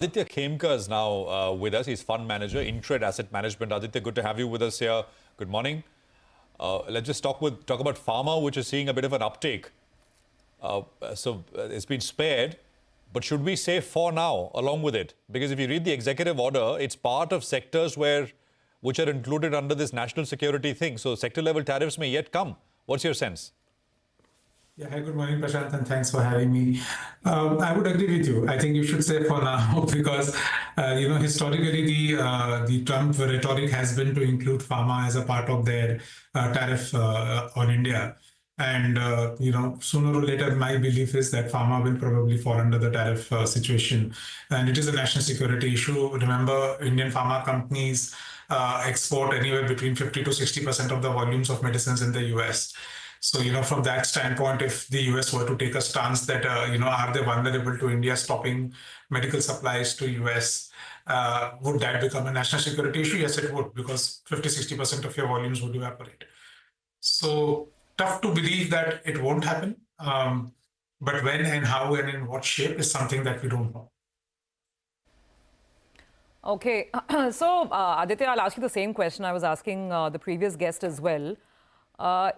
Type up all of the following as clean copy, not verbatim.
Aditya Khemka is now with us. He's fund manager, InCred Asset Management. Aditya, good to have you with us here. Good morning. Let's just talk about Pharma, which is seeing a bit of an uptake. It's been spared, but should we say for now along with it? Because if you read the executive order, it's part of sectors which are included under this national security thing. So sector level tariffs may yet come. What's your sense? Yeah, hi, good morning, Prashant, and thanks for having me. I would agree with you. I think you should say for now because, historically the Trump rhetoric has been to include pharma as a part of their tariff on India. And, sooner or later, my belief is that pharma will probably fall under the tariff situation. And it is a national security issue. Remember, Indian pharma companies export anywhere between 50 to 60% of the volumes of medicines in the US. So, from that standpoint, if the US were to take a stance that, are they vulnerable to India stopping medical supplies to US, would that become a national security issue? Yes, it would, because 50-60% of your volumes would evaporate. So tough to believe that it won't happen. But when and how and in what shape is something that we don't know. Okay, so Aditya, I'll ask you the same question I was asking the previous guest as well.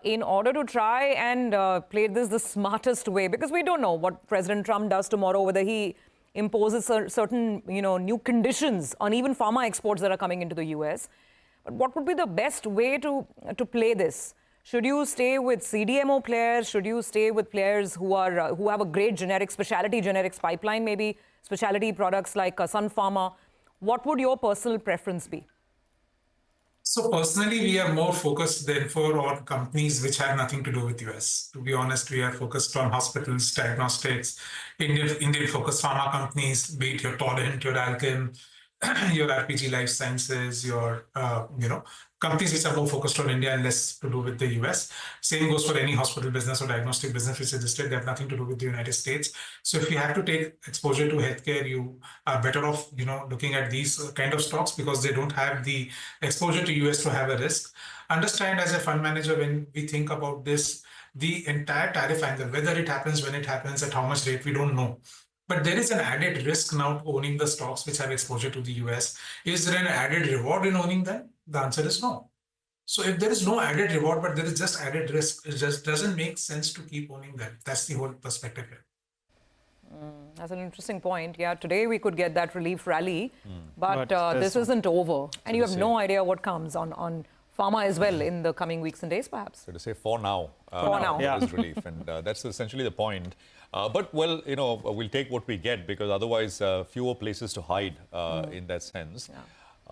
In order to try and play this the smartest way, because we don't know what President Trump does tomorrow, whether he imposes certain, new conditions on even pharma exports that are coming into the US. But what would be the best way to play this? Should you stay with CDMO players? Should you stay with players who have a great specialty generics pipeline, maybe specialty products like Sun Pharma? What would your personal preference be? So personally, we are more focused therefore on companies which have nothing to do with US. To be honest, we are focused on hospitals, diagnostics, Indian-focused pharma companies, be it your Torrent, your Alchem, your RPG Life Sciences, your, companies which are more focused on India and less to do with the US. Same goes for any hospital business or diagnostic business which is listed. They have nothing to do with the United States. So if you have to take exposure to healthcare, you are better off, looking at these kind of stocks because they don't have the exposure to US to have a risk. Understand as a fund manager, when we think about this, the entire tariff angle, whether it happens, when it happens, at how much rate, we don't know. But there is an added risk now owning the stocks which have exposure to the US. Is there an added reward in owning them? The answer is no. So if there is no added reward, but there is just added risk, it just doesn't make sense to keep owning them. That's the whole perspective here. That's an interesting point. Yeah, today we could get that relief rally, but this isn't over. And you have no idea what comes on pharma as well in the coming weeks and days, perhaps. So to say for now. For now. There is relief. And that's essentially the point. But, we'll take what we get because otherwise fewer places to hide in that sense. Yeah.